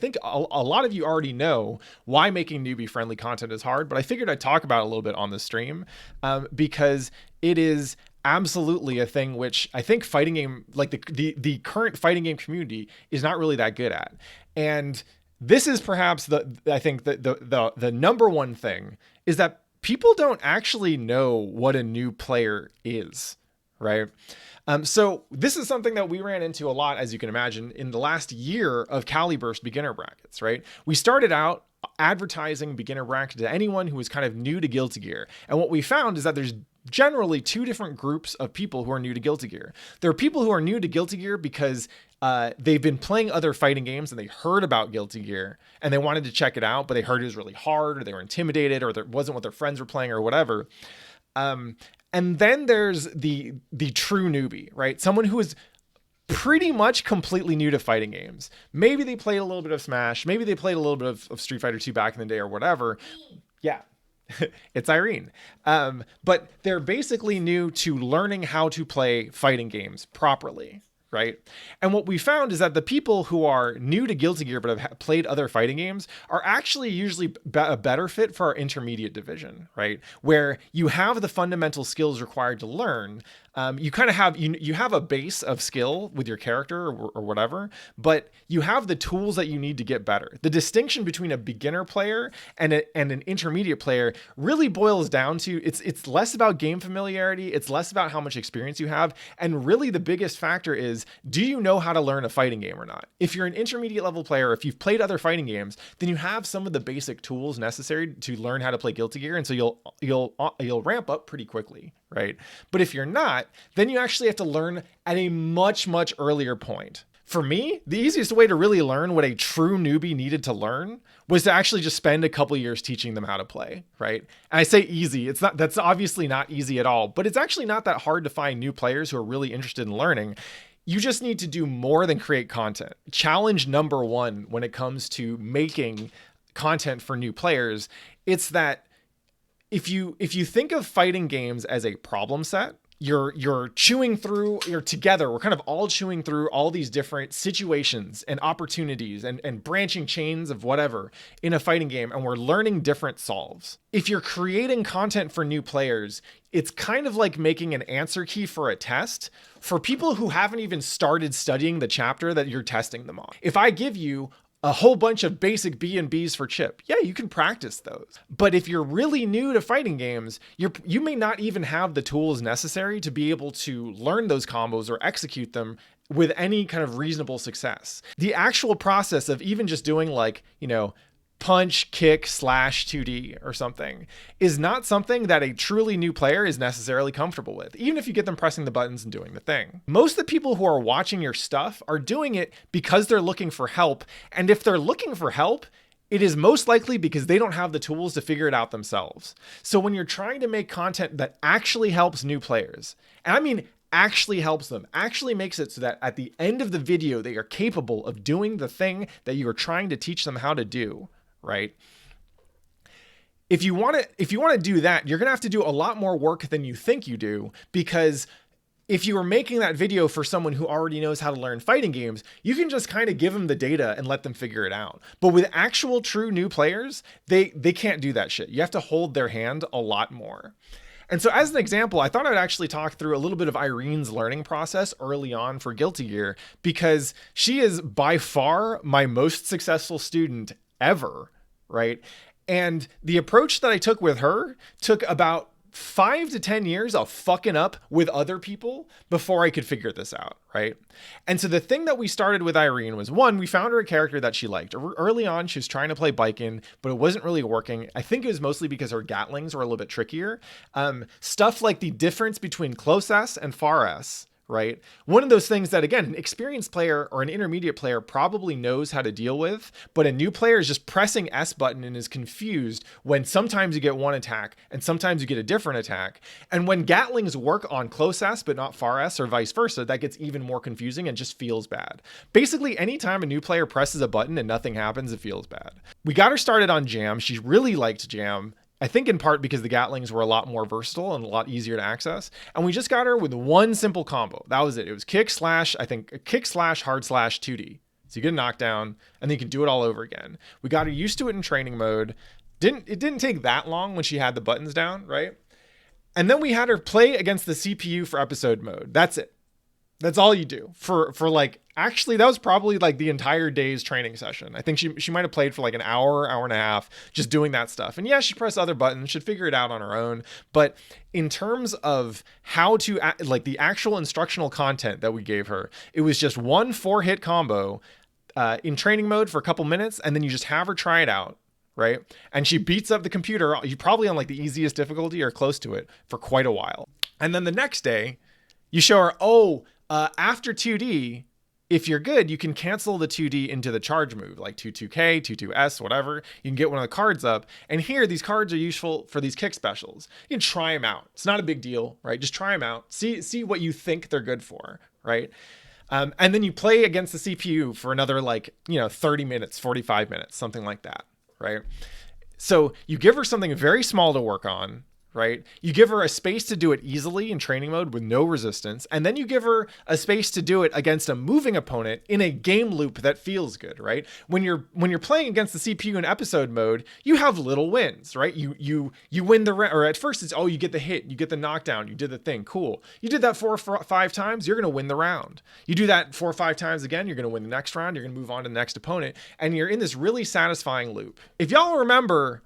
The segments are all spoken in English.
think a lot of you already know why making newbie friendly content is hard, but I figured I'd talk about it a little bit on the stream, because it is absolutely a thing which I think fighting game, like the current fighting game community, is not really that good at. And this is perhaps I think the number one thing is that people don't actually know what a new player is, right? So this is something that we ran into a lot, as you can imagine, in the last year of Caliburst beginner brackets, right? We started out advertising beginner bracket to anyone who was kind of new to Guilty Gear. And what we found is that there's generally two different groups of people who are new to Guilty Gear. There are people who are new to Guilty Gear because they've been playing other fighting games and they heard about Guilty Gear and they wanted to check it out, but they heard it was really hard, or they were intimidated, or it wasn't what their friends were playing, or whatever. And then there's the true newbie, right? Someone who is pretty much completely new to fighting games. Maybe they played a little bit of Smash. Maybe they played a little bit of Street Fighter 2 back in the day, or whatever. Yeah. It's Irene. But they're basically new to learning how to play fighting games properly, right? And what we found is that the people who are new to Guilty Gear but have played other fighting games are actually usually a better fit for our intermediate division, right? Where you have the fundamental skills required to learn. You kind of have you have a base of skill with your character or whatever, but you have the tools that you need to get better. The distinction between a beginner player and an intermediate player really boils down to it's less about game familiarity, it's less about how much experience you have, and really the biggest factor is, do you know how to learn a fighting game or not? If you're an intermediate level player, if you've played other fighting games, then you have some of the basic tools necessary to learn how to play Guilty Gear, and so you'll ramp up pretty quickly, right? But if you're not, then you actually have to learn at a much, much earlier point. For me, the easiest way to really learn what a true newbie needed to learn was to actually just spend a couple years teaching them how to play, right? And I say easy, that's obviously not easy at all, but it's actually not that hard to find new players who are really interested in learning. You just need to do more than create content. Challenge number one when it comes to making content for new players, it's that if you think of fighting games as a problem set, you're chewing through, you're together, we're kind of all chewing through all these different situations and opportunities and branching chains of whatever in a fighting game, and we're learning different solves. If you're creating content for new players, it's kind of like making an answer key for a test for people who haven't even started studying the chapter that you're testing them on. If I give you a whole bunch of basic B&Bs for Chip, yeah, you can practice those. But if you're really new to fighting games, you may not even have the tools necessary to be able to learn those combos or execute them with any kind of reasonable success. The actual process of even just doing punch, kick, slash 2D or something is not something that a truly new player is necessarily comfortable with, even if you get them pressing the buttons and doing the thing. Most of the people who are watching your stuff are doing it because they're looking for help. And if they're looking for help, it is most likely because they don't have the tools to figure it out themselves. So when you're trying to make content that actually helps new players, and I mean actually helps them, actually makes it so that at the end of the video, they are capable of doing the thing that you are trying to teach them how to do, right? If you want to do that, you're going to have to do a lot more work than you think you do, because if you were making that video for someone who already knows how to learn fighting games, you can just kind of give them the data and let them figure it out. But with actual true new players, they can't do that shit. You have to hold their hand a lot more. And so as an example, I thought I'd actually talk through a little bit of Irene's learning process early on for Guilty Gear, because she is by far my most successful student ever, right? And the approach that I took with her took about 5 to 10 years of fucking up with other people before I could figure this out, right? And so the thing that we started with Irene was, one, we found her a character that she liked. Early on, she was trying to play Biken, but it wasn't really working. I think it was mostly because her Gatlings were a little bit trickier. Stuff like the difference between close S and far S, right? One of those things that, again, an experienced player or an intermediate player probably knows how to deal with, but a new player is just pressing S button and is confused when sometimes you get one attack and sometimes you get a different attack. And when Gatlings work on close S but not far S or vice versa, that gets even more confusing and just feels bad. Basically, anytime a new player presses a button and nothing happens, it feels bad. We got her started on Jam. She really liked Jam. I think in part because the Gatlings were a lot more versatile and a lot easier to access. And we just got her with one simple combo. That was it. It was kick slash hard slash 2D. So you get a knockdown, and then you can do it all over again. We got her used to it in training mode. It didn't take that long when she had the buttons down, right? And then we had her play against the CPU for episode mode. That's it. That's all you do for like, actually, that was probably like the entire day's training session. I think she might have played for like an hour and a half just doing that stuff. And yeah, she pressed other buttons, should figure it out on her own. But in terms of how to like the actual instructional content that we gave her, it was just one 4-hit combo in training mode for a couple minutes. And then you just have her try it out. Right. And she beats up the computer. You probably on like the easiest difficulty or close to it for quite a while. And then the next day you show her, after 2D, if you're good, you can cancel the 2D into the charge move, like 2-2K, 2-2S, whatever. You can get one of the cards up. And here, these cards are useful for these kick specials. You can try them out. It's not a big deal, right? Just try them out. See what you think they're good for, right? And then you play against the CPU for another 30 minutes, 45 minutes, something like that, right? So you give her something very small to work on, right? You give her a space to do it easily in training mode with no resistance. And then you give her a space to do it against a moving opponent in a game loop that feels good, right? When you're playing against the CPU in episode mode, you have little wins, right? You win or at first it's, you get the hit, you get the knockdown, you did the thing. Cool. You did that 4 or 5 times, you're going to win the round. You do that 4 or 5 times again, you're going to win the next round. You're going to move on to the next opponent. And you're in this really satisfying loop. If y'all remember,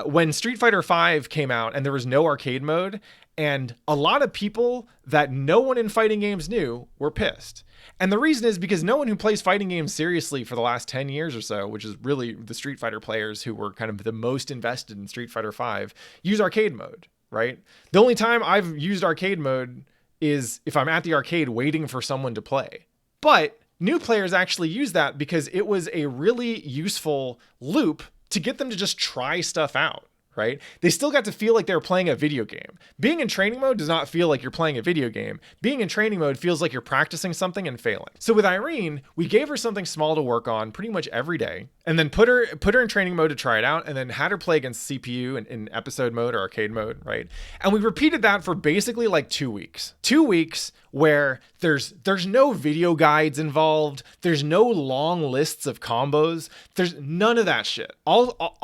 when Street Fighter V came out and there was no arcade mode, and a lot of people that no one in fighting games knew were pissed. And the reason is because no one who plays fighting games seriously for the last 10 years or so, which is really the Street Fighter players who were kind of the most invested in Street Fighter V, use arcade mode, right? The only time I've used arcade mode is if I'm at the arcade waiting for someone to play. But new players actually use that because it was a really useful loop to get them to just try stuff out, right? They still got to feel like they were playing a video game. Being in training mode does not feel like you're playing a video game. Being in training mode feels like you're practicing something and failing. So with Irene, we gave her something small to work on pretty much every day, and then put her in training mode to try it out, and then had her play against CPU in episode mode or arcade mode, right? And we repeated that for basically like 2 weeks. 2 weeks where there's no video guides involved. There's no long lists of combos. There's none of that shit.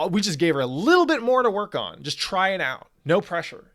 We just gave her a little bit more to work on. Just try it out. No pressure.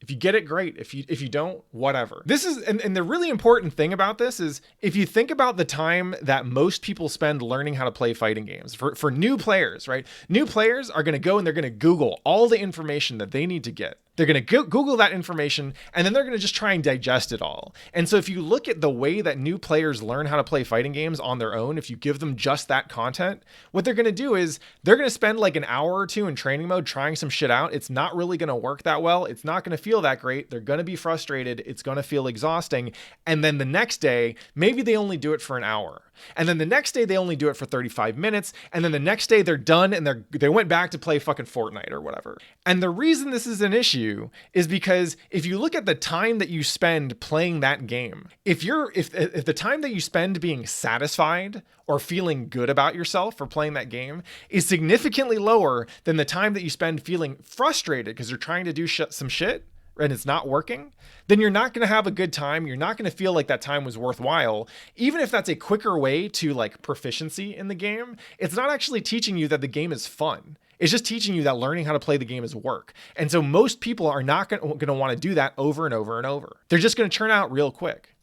If you get it, great. If you don't, whatever. This is, and the really important thing about this is if you think about the time that most people spend learning how to play fighting games for new players, right? New players are going to go and they're going to Google all the information that they need to get. They're going to Google that information, and then they're going to just try and digest it all. And so if you look at the way that new players learn how to play fighting games on their own, if you give them just that content, what they're going to do is they're going to spend like an hour or two in training mode trying some shit out. It's not really going to work that well. It's not going to feel that great. They're going to be frustrated. It's going to feel exhausting. And then the next day, maybe they only do it for an hour. And then the next day they only do it for 35 minutes. And then the next day they're done and they went back to play fucking Fortnite or whatever. And the reason this is an issue is because if you look at the time that you spend playing that game, if the time that you spend being satisfied or feeling good about yourself for playing that game is significantly lower than the time that you spend feeling frustrated because you're trying to do some shit and it's not working, then you're not going to have a good time. You're not going to feel like that time was worthwhile. Even if that's a quicker way to like proficiency in the game, it's not actually teaching you that the game is fun. It's just teaching you that learning how to play the game is work. And so most people are not going to want to do that over and over and over. They're just going to turn out real quick.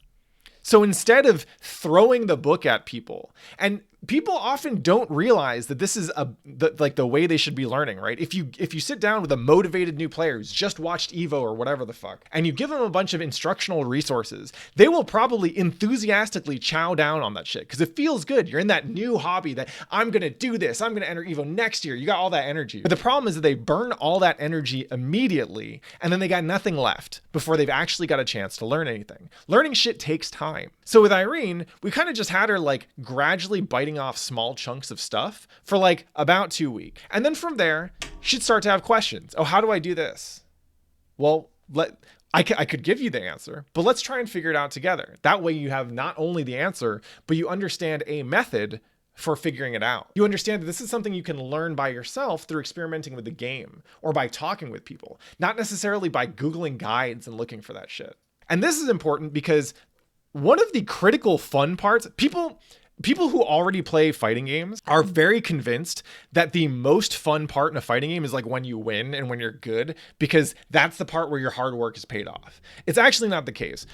So instead of throwing the book at people, and people often don't realize that this is the way they should be learning, right? If you sit down with a motivated new player who's just watched Evo or whatever the fuck, and you give them a bunch of instructional resources, they will probably enthusiastically chow down on that shit because it feels good. You're in that new hobby that I'm going to do this. I'm going to enter Evo next year. You got all that energy. But the problem is that they burn all that energy immediately, and then they got nothing left before they've actually got a chance to learn anything. Learning shit takes time. So with Irene, we kind of just had her like gradually biting off small chunks of stuff for like about 2 weeks. And then from there, she'd start to have questions. Oh, how do I do this? Well, I could give you the answer, but let's try and figure it out together. That way you have not only the answer, but you understand a method for figuring it out. You understand that this is something you can learn by yourself through experimenting with the game or by talking with people, not necessarily by Googling guides and looking for that shit. And this is important because one of the critical fun parts, people, People who already play fighting games are very convinced that the most fun part in a fighting game is like when you win and when you're good, because that's the part where your hard work is paid off. It's actually not the case.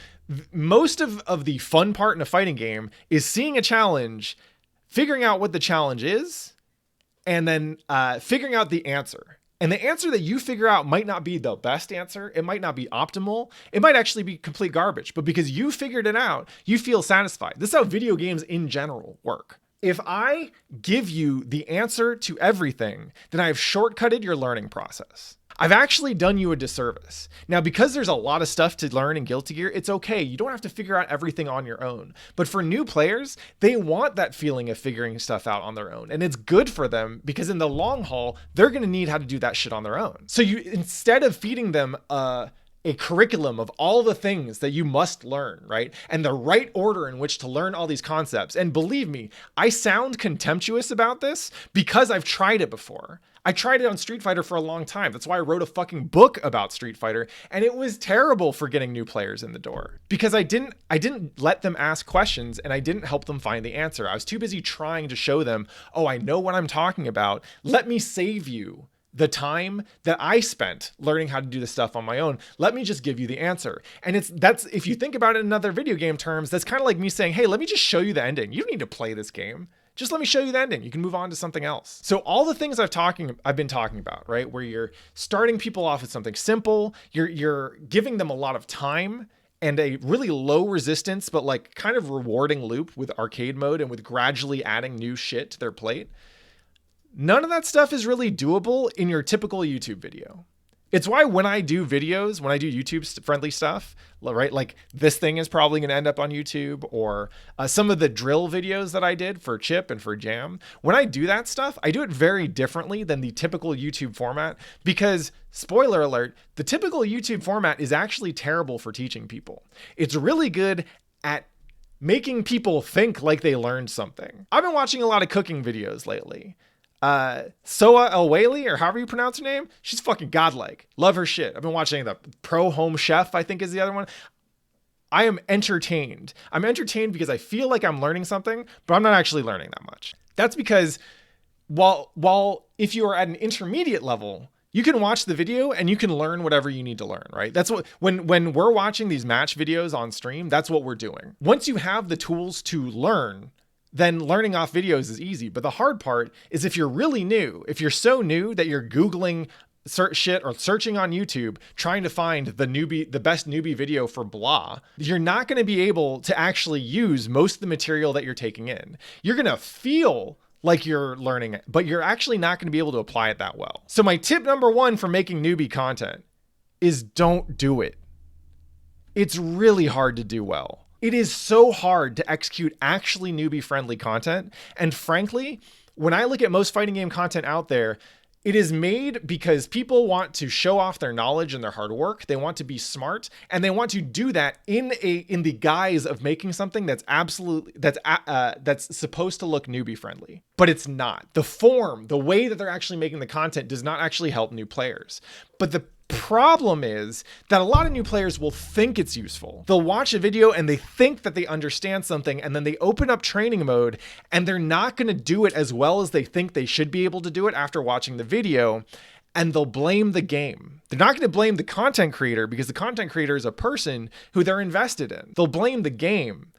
Most of the fun part in a fighting game is seeing a challenge, figuring out what the challenge is, and then figuring out the answer. And the answer that you figure out might not be the best answer. It might not be optimal. It might actually be complete garbage. But because you figured it out, you feel satisfied. This is how video games in general work. If I give you the answer to everything, then I've shortcutted your learning process. I've actually done you a disservice. Now, because there's a lot of stuff to learn in Guilty Gear, it's okay. You don't have to figure out everything on your own. But for new players, they want that feeling of figuring stuff out on their own. And it's good for them because in the long haul, they're going to need how to do that shit on their own. So you, instead of feeding them a curriculum of all the things that you must learn, right? And the right order in which to learn all these concepts. And believe me, I sound contemptuous about this because I've tried it before. I tried it on Street Fighter for a long time. That's why I wrote a fucking book about Street Fighter, and it was terrible for getting new players in the door because I didn't let them ask questions and I didn't help them find the answer. I was too busy trying to show them, oh, I know what I'm talking about. Let me save you the time that I spent learning how to do this stuff on my own. Let me just give you the answer. And that's if you think about it in other video game terms, that's kind of like me saying, hey, let me just show you the ending. You don't need to play this game. Just let me show you the ending. You can move on to something else. So all the things I've been talking about, right? Where you're starting people off with something simple, you're giving them a lot of time and a really low resistance, but like kind of rewarding loop with arcade mode and with gradually adding new shit to their plate. None of that stuff is really doable in your typical YouTube video. It's why when I do videos, when I do YouTube friendly stuff, right? Like this thing is probably going to end up on YouTube, or some of the drill videos that I did for Chip and for Jam. When I do that stuff, I do it very differently than the typical YouTube format because, spoiler alert, the typical YouTube format is actually terrible for teaching people. It's really good at making people think like they learned something. I've been watching a lot of cooking videos lately. Soa El Whaley, or however you pronounce her name, she's fucking godlike. Love her shit. I've been watching the Pro Home Chef, I think is the other one. I am entertained. I'm entertained because I feel like I'm learning something, but I'm not actually learning that much. That's because while if you are at an intermediate level, you can watch the video and you can learn whatever you need to learn, right? That's what, when we're watching these match videos on stream, that's what we're doing. Once you have the tools to learn, then learning off videos is easy. But the hard part is if you're really new, if you're so new that you're Googling shit or searching on YouTube, trying to find the best newbie video for blah, you're not going to be able to actually use most of the material that you're taking in. You're going to feel like you're learning it, but you're actually not going to be able to apply it that well. So my tip number one for making newbie content is don't do it. It's really hard to do well. It is so hard to execute actually newbie-friendly content. And frankly, when I look at most fighting game content out there, it is made because people want to show off their knowledge and their hard work. They want to be smart, and they want to do that in the guise of making something that's supposed to look newbie-friendly. But it's not. The form, the way that they're actually making the content does not actually help new players. But the problem is that a lot of new players will think it's useful. They'll watch a video and they think that they understand something, and then they open up training mode and they're not going to do it as well as they think they should be able to do it after watching the video, and they'll blame the game. They're not going to blame the content creator because the content creator is a person who they're invested in. They'll blame the game.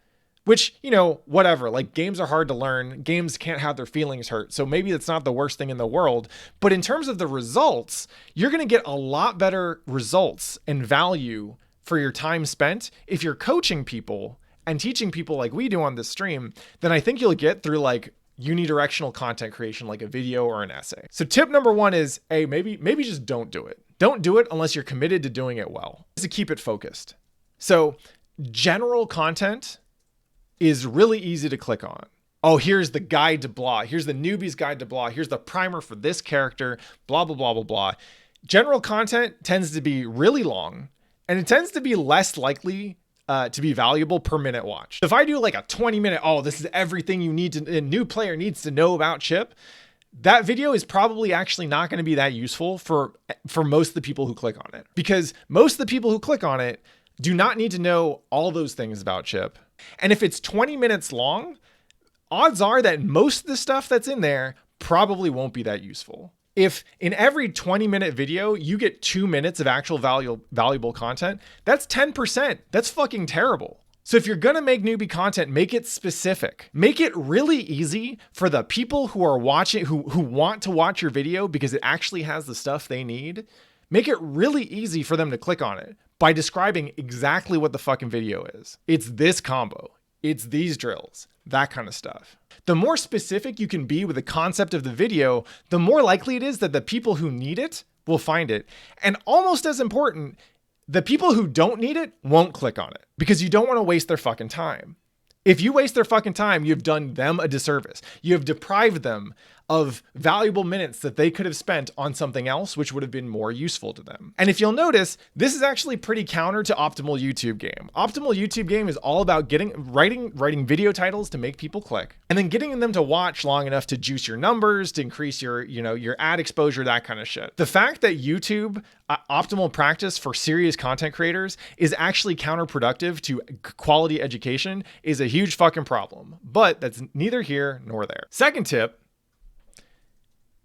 Which, you know, whatever, like games are hard to learn. Games can't have their feelings hurt. So maybe that's not the worst thing in the world. But in terms of the results, you're going to get a lot better results and value for your time spent if you're coaching people and teaching people like we do on this stream than I think you'll get through like unidirectional content creation, like a video or an essay. So tip number one is, hey, maybe just don't do it. Don't do it unless you're committed to doing it well. Just to keep it focused. So general content is really easy to click on. Oh, here's the guide to blah. Here's the newbie's guide to blah. Here's the primer for this character, blah, blah, blah, blah, blah. General content tends to be really long, and it tends to be less likely to be valuable per minute watch. If I do like a 20-minute, oh, this is everything a new player needs to know about Chip, that video is probably actually not going to be that useful for most of the people who click on it. Because most of the people who click on it do not need to know all those things about Chip. And if it's 20 minutes long, odds are that most of the stuff that's in there probably won't be that useful. If in every 20-minute video, you get 2 minutes of actual valuable content, that's 10%. That's fucking terrible. So if you're going to make newbie content, make it specific. Make it really easy for the people who are watching, who want to watch your video because it actually has the stuff they need. Make it really easy for them to click on it by describing exactly what the fucking video is. It's this combo. It's these drills, that kind of stuff. The more specific you can be with the concept of the video, the more likely it is that the people who need it will find it. And almost as important, the people who don't need it won't click on it because you don't want to waste their fucking time. If you waste their fucking time, you've done them a disservice. You have deprived them of valuable minutes that they could have spent on something else, which would have been more useful to them. And if you'll notice, this is actually pretty counter to optimal YouTube game. Optimal YouTube game is all about writing video titles to make people click, and then getting them to watch long enough to juice your numbers, to increase your ad exposure, that kind of shit. The fact that YouTube optimal practice for serious content creators is actually counterproductive to quality education is a huge fucking problem, but that's neither here nor there. Second tip,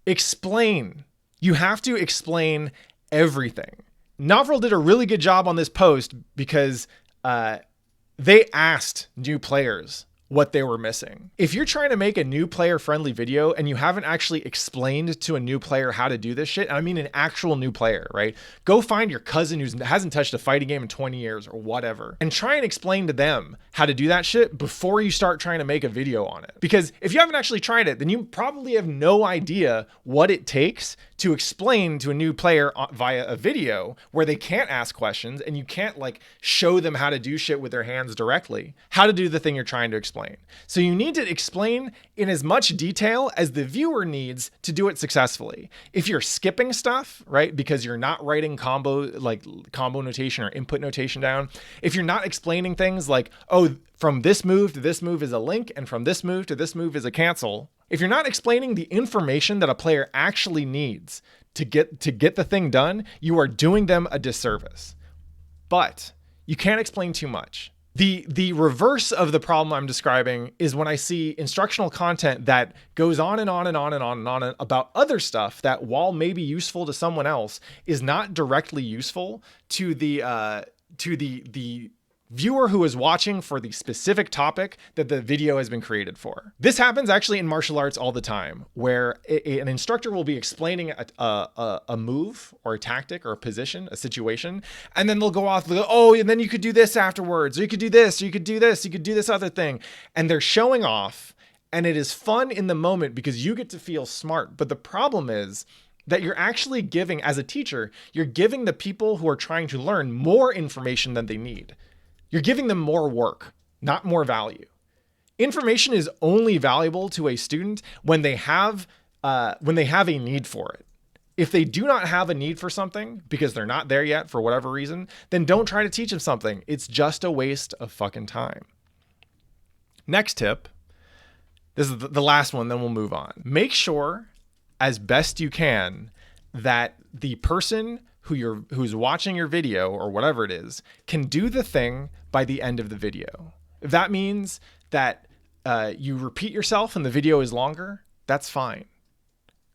explain. You have to explain everything. Novril did a really good job on this post because they asked new players what they were missing. If you're trying to make a new player friendly video and you haven't actually explained to a new player how to do this shit, and I mean an actual new player, right? Go find your cousin who hasn't touched a fighting game in 20 years or whatever, and try and explain to them how to do that shit before you start trying to make a video on it. Because if you haven't actually tried it, then you probably have no idea what it takes to explain to a new player via a video where they can't ask questions and you can't like show them how to do shit with their hands directly, how to do the thing you're trying to explain. So you need to explain in as much detail as the viewer needs to do it successfully. If you're skipping stuff, right, because you're not writing combo notation or input notation down, if you're not explaining things like, oh, from this move to this move is a link, and from this move to this move is a cancel. If you're not explaining the information that a player actually needs to get the thing done, you are doing them a disservice. But you can't explain too much. The reverse of the problem I'm describing is when I see instructional content that goes on and on and on and on and on about other stuff that, while maybe useful to someone else, is not directly useful to the viewer who is watching for the specific topic that the video has been created for. This happens actually in martial arts all the time, where an instructor will be explaining a move or a tactic or a position, a situation, and then they'll go off, oh, and then you could do this afterwards, or you could do this, or you could do this, you could do this other thing. And they're showing off, and it is fun in the moment because you get to feel smart. But the problem is that you're actually giving, as a teacher, you're giving the people who are trying to learn more information than they need. You're giving them more work, not more value. Information is only valuable to a student when they have a need for it. If they do not have a need for something because they're not there yet for whatever reason, then don't try to teach them something. It's just a waste of fucking time. Next tip. This is the last one, then we'll move on. Make sure, as best you can, that the person who's watching your video or whatever it is can do the thing by the end of the video. If that means that you repeat yourself and the video is longer, that's fine.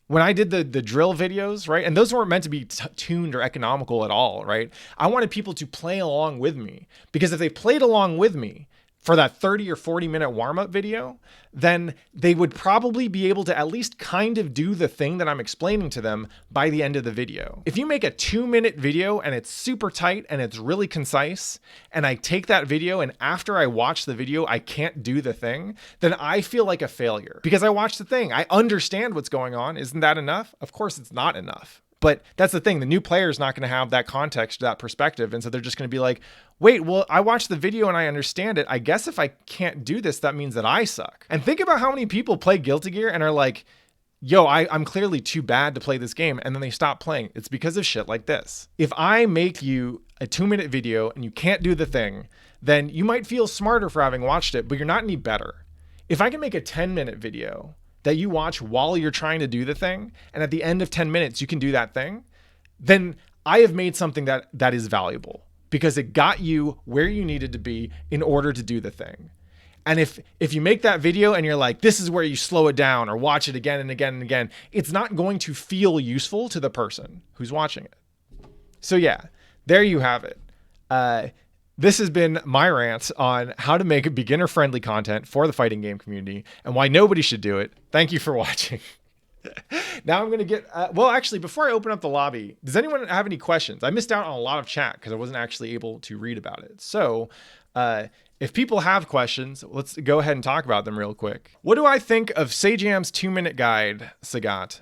When I did the drill videos, right, and those weren't meant to be tuned or economical at all, right? I wanted people to play along with me, because if they played along with me for that 30 or 40 minute warm-up video, then they would probably be able to at least kind of do the thing that I'm explaining to them by the end of the video. If you make a 2-minute video and it's super tight and it's really concise, and I take that video and after I watch the video, I can't do the thing, then I feel like a failure because I watched the thing. I understand what's going on. Isn't that enough? Of course it's not enough. But that's the thing. The new player is not going to have that context, that perspective. And so they're just going to be like, wait, well, I watched the video and I understand it. I guess if I can't do this, that means that I suck. And think about how many people play Guilty Gear and are like, yo, I'm clearly too bad to play this game. And then they stop playing. It's because of shit like this. If I make you a 2-minute video and you can't do the thing, then you might feel smarter for having watched it, but you're not any better. If I can make a 10-minute video that you watch while you're trying to do the thing, and at the end of 10 minutes, you can do that thing, then I have made something that is valuable because it got you where you needed to be in order to do the thing. And if you make that video and you're like, this is where you slow it down or watch it again and again and again, it's not going to feel useful to the person who's watching it. So yeah, there you have it. This has been my rant on how to make beginner-friendly content for the fighting game community and why nobody should do it. Thank you for watching. Now I'm going to get, well, actually, before I open up the lobby, does anyone have any questions? I missed out on a lot of chat because I wasn't actually able to read about it. So if people have questions, let's go ahead and talk about them real quick. What do I think of Sajam's 2-minute guide, Sagat?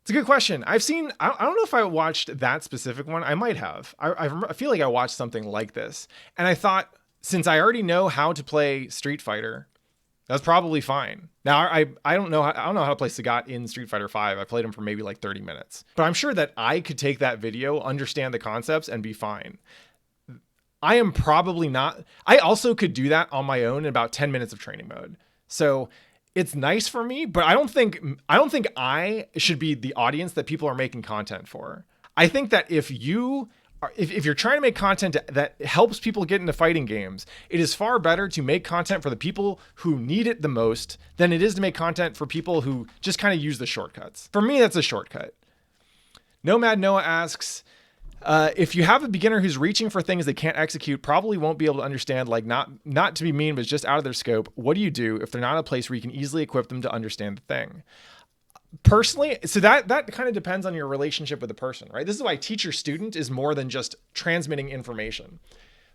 It's a good question. I've seen, I don't know if I watched that specific one. I might have. I feel like I watched something like this. And I thought, since I already know how to play Street Fighter, that's probably fine. Now, I don't know how to play Sagat in Street Fighter 5. I played him for maybe like 30 minutes. But I'm sure that I could take that video, understand the concepts, and be fine. I am probably not. I also could do that on my own in about 10 minutes of training mode. So it's nice for me, but I don't think I should be the audience that people are making content for. I think that if you're trying to make content that helps people get into fighting games, it is far better to make content for the people who need it the most than it is to make content for people who just kind of use the shortcuts. For me, that's a shortcut. Nomad Noah asks, if you have a beginner who's reaching for things they can't execute, probably won't be able to understand, like not to be mean, but just out of their scope. What do you do if they're not in a place where you can easily equip them to understand the thing? Personally, so that kind of depends on your relationship with the person, right? This is why teacher-student is more than just transmitting information.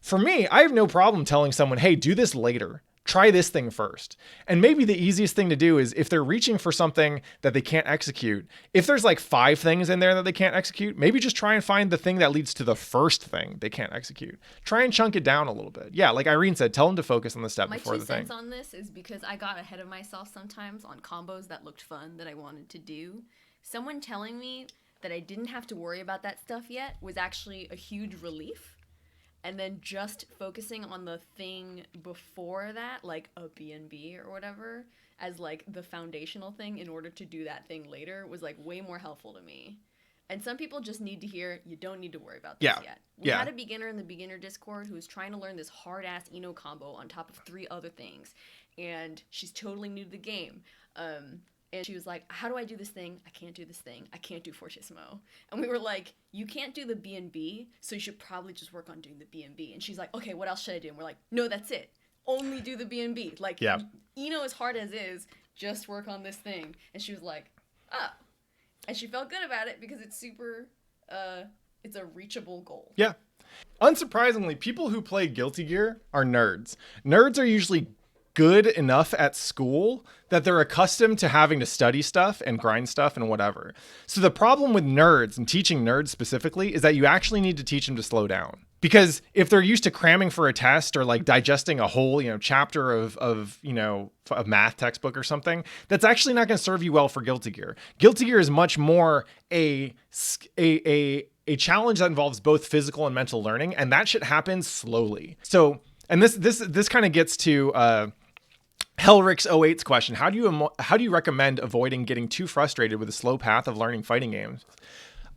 For me, I have no problem telling someone, hey, do this later. Try this thing first. And maybe the easiest thing to do is if they're reaching for something that they can't execute, if there's like 5 things in there that they can't execute, maybe just try and find the thing that leads to the first thing they can't execute. Try and chunk it down a little bit. Yeah, like Irene said, tell them to focus on the step before the thing. My 2 cents on this is because I got ahead of myself sometimes on combos that looked fun that I wanted to do. Someone telling me that I didn't have to worry about that stuff yet was actually a huge relief. And then just focusing on the thing before that, like a B&B or whatever, as like the foundational thing in order to do that thing later was like way more helpful to me. And some people just need to hear, you don't need to worry about this yet. We had a beginner in the beginner Discord who was trying to learn this hard-ass Eno combo on top of 3 other things. And she's totally new to the game. And she was like, how do I do this thing? I can't do this thing. I can't do Fortissimo. And we were like, you can't do the B&B, so you should probably just work on doing the B&B. And she's like, okay, what else should I do? And we're like, no, that's it. Only do the B&B. Like, Eno, as hard as is, just work on this thing. And she was like, oh. And she felt good about it because it's super, it's a reachable goal. Yeah. Unsurprisingly, people who play Guilty Gear are nerds. Nerds are usually good enough at school that they're accustomed to having to study stuff and grind stuff and whatever. So the problem with nerds and teaching nerds specifically is that you actually need to teach them to slow down. Because if they're used to cramming for a test or like digesting a whole, chapter of a math textbook or something, that's actually not going to serve you well for Guilty Gear. Guilty Gear is much more a challenge that involves both physical and mental learning, and that shit happens slowly. So, and this kind of gets to Hellrix08's question. How do you recommend avoiding getting too frustrated with the slow path of learning fighting games?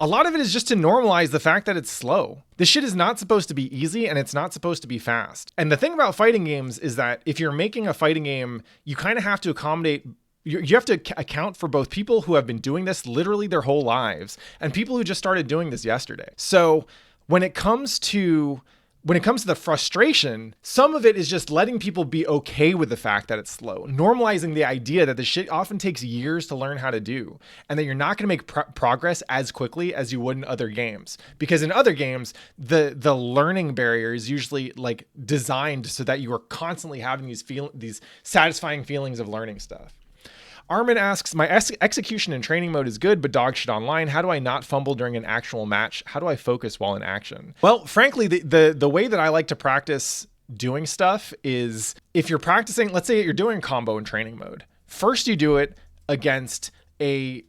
A lot of it is just to normalize the fact that it's slow. This shit is not supposed to be easy and it's not supposed to be fast. And the thing about fighting games is that if you're making a fighting game, you kind of have to accommodate, you have to account for both people who have been doing this literally their whole lives and people who just started doing this yesterday. So when it comes to the frustration, some of it is just letting people be okay with the fact that it's slow, normalizing the idea that the shit often takes years to learn how to do, and that you're not going to make progress as quickly as you would in other games. Because in other games, the learning barrier is usually like designed so that you are constantly having these satisfying feelings of learning stuff. Armin asks, my execution in training mode is good, but dog shit online. How do I not fumble during an actual match? How do I focus while in action? Well, frankly, the way that I like to practice doing stuff is if you're practicing, let's say you're doing combo in training mode. First, you do it against a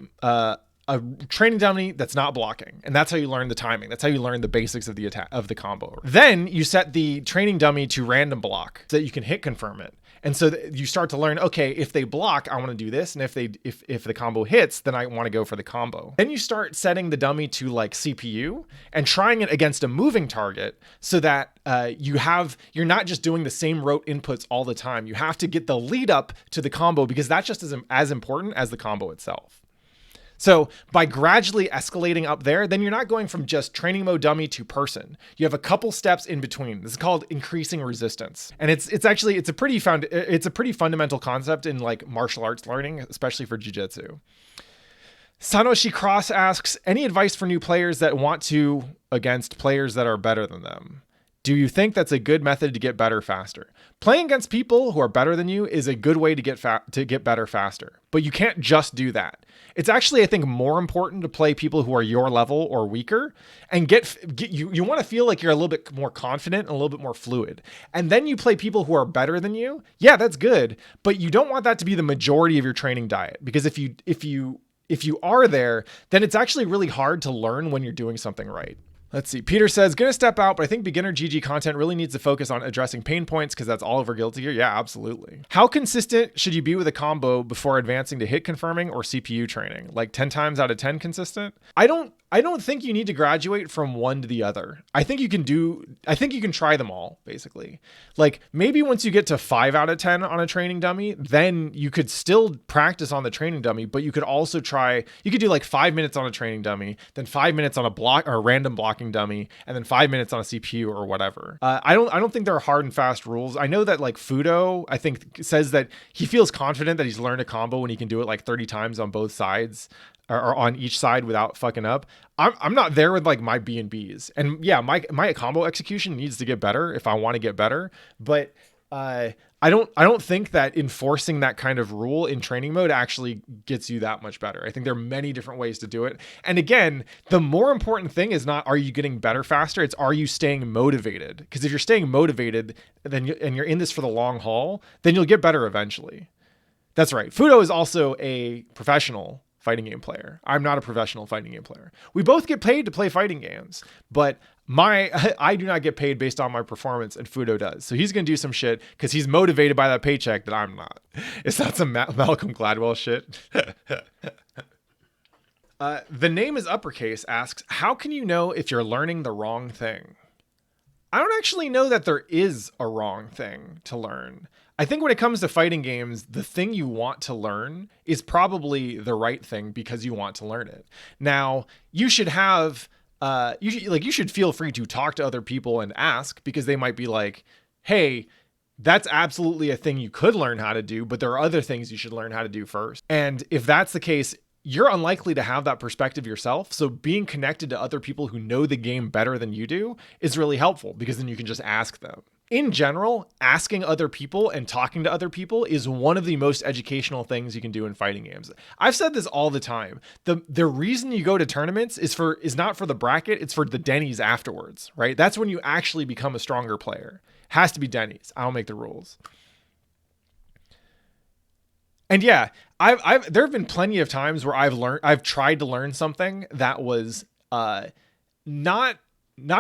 training dummy that's not blocking. And that's how you learn the timing. That's how you learn the basics of the attack of the combo. Then you set the training dummy to random block so that you can hit confirm it. And so you start to learn, okay, if they block, I want to do this. And if the combo hits, then I want to go for the combo. Then you start setting the dummy to like CPU and trying it against a moving target so that you're not just doing the same rote inputs all the time. You have to get the lead up to the combo because that's just as important as the combo itself. So by gradually escalating up there, then you're not going from just training mode dummy to person. You have a couple steps in between. This is called increasing resistance. And it's a pretty fundamental concept in like martial arts learning, especially for jiu-jitsu. Sanoshi Cross asks, any advice for new players that want to against players that are better than them? Do you think that's a good method to get better faster? Playing against people who are better than you is a good way to get better faster, but you can't just do that. It's actually, I think, more important to play people who are your level or weaker and you want to feel like you're a little bit more confident and a little bit more fluid. And then you play people who are better than you. Yeah, that's good, but you don't want that to be the majority of your training diet, because if you are there, then it's actually really hard to learn when you're doing something right. Let's see. Peter says, gonna step out, but I think beginner GG content really needs to focus on addressing pain points because that's all over Guilty Gear. Yeah, absolutely. How consistent should you be with a combo before advancing to hit confirming or CPU training? Like 10 times out of 10 consistent? I don't think you need to graduate from one to the other. I think you can try them all, basically. Like maybe once you get to 5 out of 10 on a training dummy, then you could still practice on the training dummy, but you could also you could do like 5 minutes on a training dummy, then 5 minutes on a block or a random blocking dummy, and then 5 minutes on a CPU or whatever. I don't think there are hard and fast rules. I know that like Fudo, I think, says that he feels confident that he's learned a combo when he can do it like 30 times on both sides or on each side without fucking up. I'm not there with like my B&Bs. And yeah, my combo execution needs to get better if I want to get better. But I don't think that enforcing that kind of rule in training mode actually gets you that much better. I think there are many different ways to do it. And again, the more important thing is not, are you getting better faster? It's, are you staying motivated? Because if you're staying motivated, and you're in this for the long haul, then you'll get better eventually. That's right. Fudo is also a professional fighting game player. I'm not a professional fighting game player. We both get paid to play fighting games, but I do not get paid based on my performance, and Fudo does. So he's going to do some shit because he's motivated by that paycheck that I'm not. It's not some Malcolm Gladwell shit. The name is uppercase asks, how can you know if you're learning the wrong thing? I don't actually know that there is a wrong thing to learn. I think when it comes to fighting games, the thing you want to learn is probably the right thing because you want to learn it. Now, you should have, you should feel free to talk to other people and ask, because they might be like, hey, that's absolutely a thing you could learn how to do, but there are other things you should learn how to do first. And if that's the case, you're unlikely to have that perspective yourself. So being connected to other people who know the game better than you do is really helpful, because then you can just ask them. In general, asking other people and talking to other people is one of the most educational things you can do in fighting games. I've said this all the time. The reason you go to tournaments is not for the bracket, it's for the Denny's afterwards, right? That's when you actually become a stronger player. Has to be Denny's. I'll make the rules. And yeah, there have been plenty of times where I've tried to learn something that was not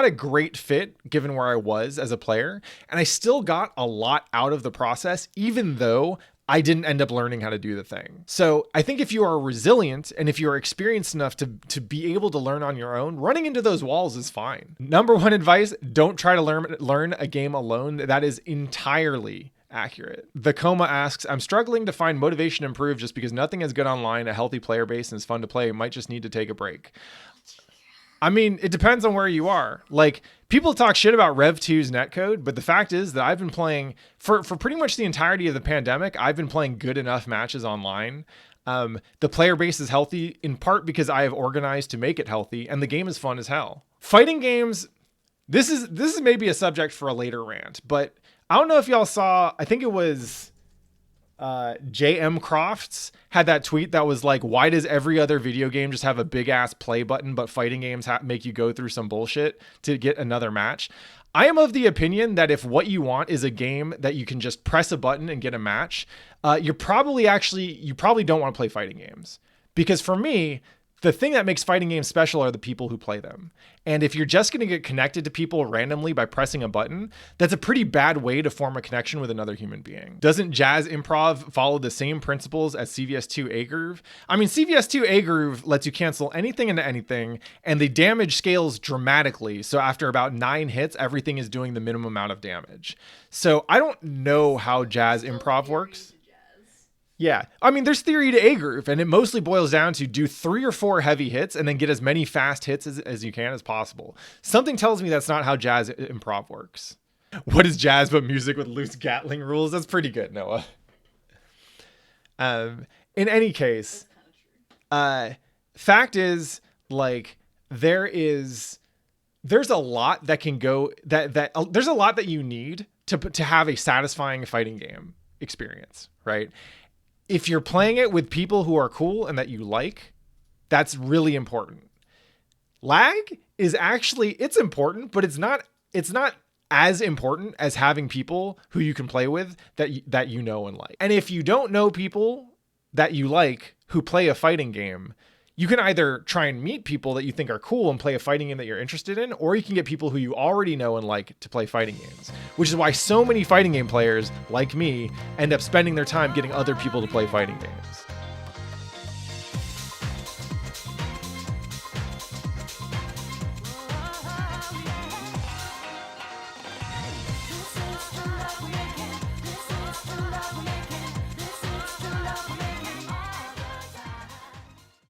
a great fit given where I was as a player, and I still got a lot out of the process, even though I didn't end up learning how to do the thing. So I think if you are resilient and if you're experienced enough to be able to learn on your own, running into those walls is fine. Number one advice, don't try to learn a game alone. That is entirely accurate. The Coma asks, I'm struggling to find motivation to improve just because nothing is good online, a healthy player base, and it's fun to play. Might just need to take a break. I mean, it depends on where you are. Like, people talk shit about Rev2's netcode, but the fact is that I've been playing for pretty much the entirety of the pandemic. I've been playing good enough matches online. The player base is healthy in part because I have organized to make it healthy, and the game is fun as hell. Fighting games, this is maybe a subject for a later rant, but I don't know if y'all saw, I think it was JM Crofts had that tweet that was like, why does every other video game just have a big ass play button, but fighting games make you go through some bullshit to get another match? I am of the opinion that if what you want is a game that you can just press a button and get a match, you probably don't want to play fighting games. Because for me, The thing that makes fighting games special are the people who play them. And if you're just going to get connected to people randomly by pressing a button, that's a pretty bad way to form a connection with another human being. Doesn't Jazz Improv follow the same principles as CVS2 A Groove? I mean, CVS2 A Groove lets you cancel anything into anything, and the damage scales dramatically. So after about 9 hits, everything is doing the minimum amount of damage. So I don't know how Jazz Improv works. Yeah. I mean, there's theory to A Groove, and it mostly boils down to do 3 or 4 heavy hits and then get as many fast hits as you can as possible. Something tells me that's not how Jazz Improv works. What is jazz but music with loose Gatling rules? That's pretty good, Noah. In any case, fact is, like, there's a lot that can go there's a lot that you need to have a satisfying fighting game experience, right? If you're playing it with people who are cool and that you like, that's really important. Lag is actually, it's important, but it's not as important as having people who you can play with that you know and like. And if you don't know people that you like who play a fighting game, you can either try and meet people that you think are cool and play a fighting game that you're interested in, or you can get people who you already know and like to play fighting games, which is why so many fighting game players, like me, end up spending their time getting other people to play fighting games.